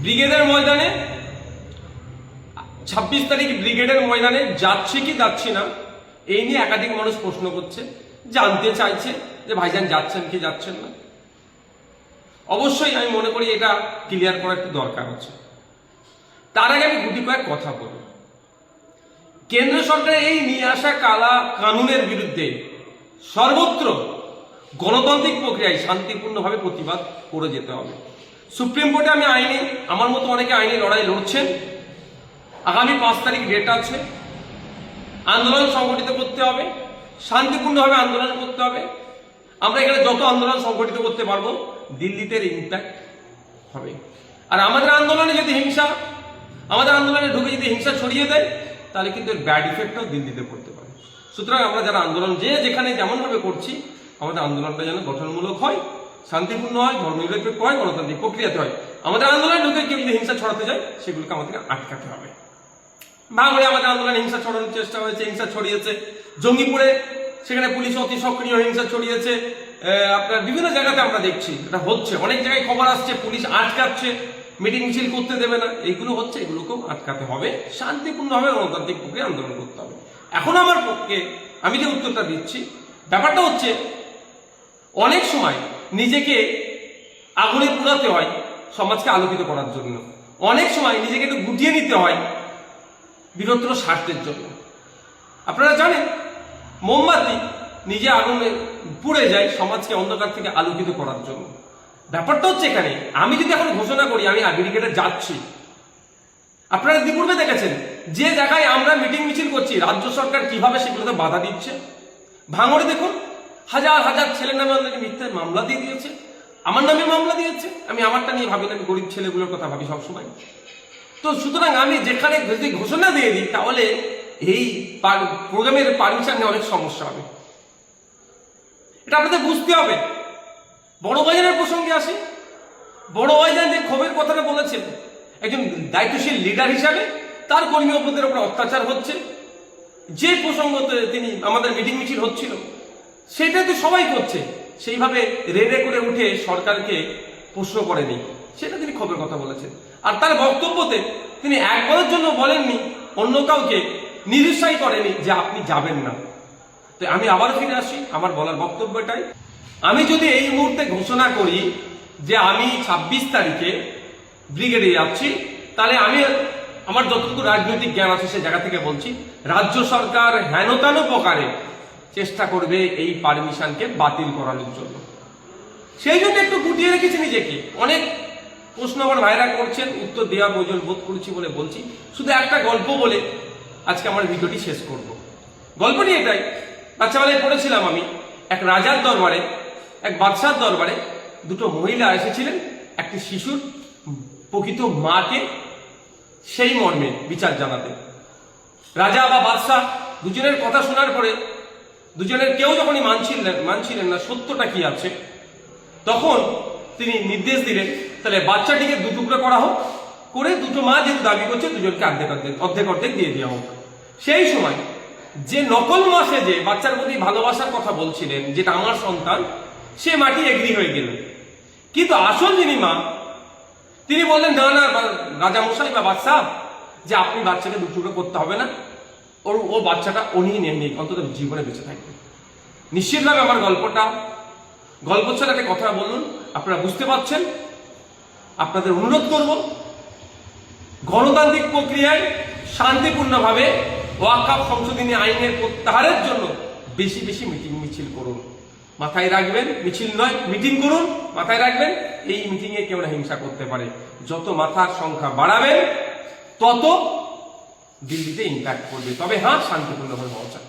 ব্রিগেডের ময়দানে 26 তারিখ ব্রিগেডের ময়দানে যাচ্ছে কি যাচ্ছে না এই নিয়ে একাধিক মানুষ প্রশ্ন করছে, জানতে চাইছে যে ভাইজান যাচ্ছেন কি যাচ্ছেন না। অবশ্যই আমি মনে করি এটা ক্লিয়ার করা একটু দরকার আছে। তার আগে আমি গুটি কয়েক কথা বলব। কেন্দ্র সরকারের এই নিয়ে আসা কালা কানুনের বিরুদ্ধে সর্বত্র গণতান্ত্রিক প্রক্রিয়ায় শান্তিপূর্ণভাবে প্রতিবাদ করে যেতে হবে। সুপ্রিম কোর্টে আমি আইনি, আমার মতো অনেকে আইনি লড়াই লড়ছেন। আগামী 5 তারিখ ডেট আছে। আন্দোলন সংগঠিত করতে হবে, শান্তিপূর্ণভাবে আন্দোলন করতে হবে। আমরা এখানে যত আন্দোলন সংগঠিত করতে পারবো দিল্লিতে ইম্প্যাক্ট হবে। আর আমাদের আন্দোলনে যদি আমাদের আন্দোলনে ঢুকে যদি হিংসা ছড়িয়ে দেয় তাহলে কিন্তু এর ব্যাড ইফেক্টও দিল্লিতে পড়তে পারে। সুতরাং আমরা যারা আন্দোলন যেখানে যেমনভাবে করছি আমাদের আন্দোলনটা যেন গঠনমূলক হয়, শান্তিপূর্ণ হয়, ধর্মনিরপেক্ষ হয়, গণতান্ত্রিক প্রক্রিয়াতে হয়। আমাদের আন্দোলনে ঢুকে কেউ যদি হিংসা ছড়াতে যায় সেগুলোকে আমাদেরকে আটকাতে হবে। ভাঙড়ে আমাদের আন্দোলনে হিংসা ছড়ানোর চেষ্টা হয়েছে, হিংসা ছড়িয়েছে। জঙ্গিপুরে সেখানে পুলিশ অতি সক্রিয় হিংসা ছড়িয়েছে। আপনার বিভিন্ন জায়গাতে আমরা দেখছি এটা হচ্ছে, অনেক জায়গায় খবর আসছে পুলিশ আটকাচ্ছে, মিটিং মিছিল করতে দেবে না, এইগুলো হচ্ছে। এগুলোকেও আটকাতে হবে, শান্তিপূর্ণভাবে গণতান্ত্রিক প্রক্রিয়া আন্দোলন করতে হবে। এখন আমার পক্ষে আমি যে উত্তরটা দিচ্ছি, ব্যাপারটা হচ্ছে অনেক সময় নিজেকে আগুনে পুরাতে হয় সমাজকে আলোকিত করার জন্য, অনেক সময় নিজেকে একটু গুটিয়ে নিতে হয় বৃহত্তর স্বার্থের জন্য। আপনারা জানেন মোমবাতি নিজে আগুনে পুড়ে যায় সমাজকে অন্ধকার থেকে আলোকিত করার জন্য। ব্যাপারটা হচ্ছে এখানে আমি যদি এখন ঘোষণা করি আমি ব্রিগেডে যাচ্ছি, আপনারা ইতিপূর্বে দেখেছেন যে জায়গায় আমরা মিটিং মিছিল করছি রাজ্য সরকার কিভাবে সেগুলোতে বাধা দিচ্ছে। ভাঙড়ে দেখুন হাজার হাজার ছেলের নামে আমাদেরকে মিথ্যা মামলা দিয়ে দিয়েছে, আমার নামে মামলা দিয়েছে। আমি আমারটা নিয়ে ভাবি না, আমি গরিব ছেলেগুলোর কথা ভাবি সবসময়। তো সুতরাং আমি যেখানে যদি ঘোষণা দিয়ে দিই তাহলে এই প্রোগ্রামের পারমিশন নিয়ে অনেক সমস্যা হবে। এটা আপনাদের বুঝতে হবে। বড় ভাইজানের প্রসঙ্গে আসি। বড় ভাইজান যে ক্ষোভের কথাটা বলেছেন, একজন দায়িত্বশীল লিডার হিসাবে তার কর্মী অপরাধের উপর অত্যাচার হচ্ছে, যে প্রসঙ্গতে তিনি আমাদের মিটিং মিছিল হচ্ছিল সেটা তো সবাই করছে, সেইভাবে রেডে করে উঠে সরকারকে প্রশ্ন করেনি, সেটা তিনি ক্ষোভের কথা বলেছেন। আর তার বক্তব্যতে তিনি একবারের জন্য বলেননি, অন্য কাউকে নিরুৎসাহী করেনি যে আপনি যাবেন না। তো আমি আবার ফিরে আসি আমার বলার বক্তব্যটাই। আমি যদি এই মুহূর্তে ঘোষণা করি যে আমি 26 তারিখে ব্রিগেডে যাচ্ছি, তাহলে আমি আমার যতটুকু রাজনৈতিক জ্ঞান আছে সে জায়গা থেকে বলছি রাজ্য সরকার হেনতানো প্রকারে চেষ্টা করবে এই পারমিশনকে বাতিল করানোর জন্য। সেই জন্য একটু গুটিয়ে রেখেছি নিজেকে। অনেক প্রশ্ন আমার ভাইরা করছেন, উত্তর দেওয়া প্রয়োজন বোধ করছি বলে বলছি। শুধু একটা গল্প বলে আজকে আমার ভিডিওটি শেষ করব। গল্পটি এটাই, বাচ্চাবেলায় পড়েছিলাম আমি, এক রাজার দরবারে, এক বাদশার দরবারে দুটো মহিলা এসেছিলেন একটি শিশুর প্রকৃত মাকে সেই মর্মে বিচার জানাতে। রাজা বা বাদশাহ দুজনের কথা শোনার পরে দুজনের কেউ যখনই মানছিলেন না সত্যটা কি আছে, তখন তিনি নির্দেশ দিলেন তাহলে বাচ্চাটিকে দুটুকরো করা হোক, করে দুটো মা যেহেতু দাবি করছে দুজনকে অর্ধেক অর্ধেক দিয়ে দেওয়া হোক। সেই সময় যে নকল মা যে বাচ্চার প্রতি ভালোবাসার কথা বলছিলেন যেটা আমার সন্তান, সে মাটি এগ্রি হয়ে গেলেন। কিন্তু আসল যিনি মা তিনি বললেন না না রাজামশাই বা বাদশাহ, যে আপনি বাচ্চাকে দুটুকরো করতে হবে না, ও বাচ্চাটা উনি নেননি, অন্তত জীবনে বেঁচে থাকবে। নিশ্চিতভাবে আমার গল্প ছাড়া একটা কথা বলুন, আপনারা বুঝতে পারছেন। আপনাদের অনুরোধ করব গণতান্ত্রিক প্রক্রিয়ায় শান্তিপূর্ণভাবে ওয়াকফ সংশোধনী আইনের প্রত্যাহারের জন্য বেশি বেশি মিটিং মিছিল করুন। মাথায় রাখবেন, মিছিল নয় মিটিং করুন। মাথায় রাখবেন এই মিটিং এ কেউ না হিংসা করতে পারে। যত মাথার সংখ্যা বাড়াবেন তত দিল্লিতে ইম্প্যাক্ট করবে। তবে হ্যাঁ, শান্তিপূর্ণভাবে হওয়া চাই।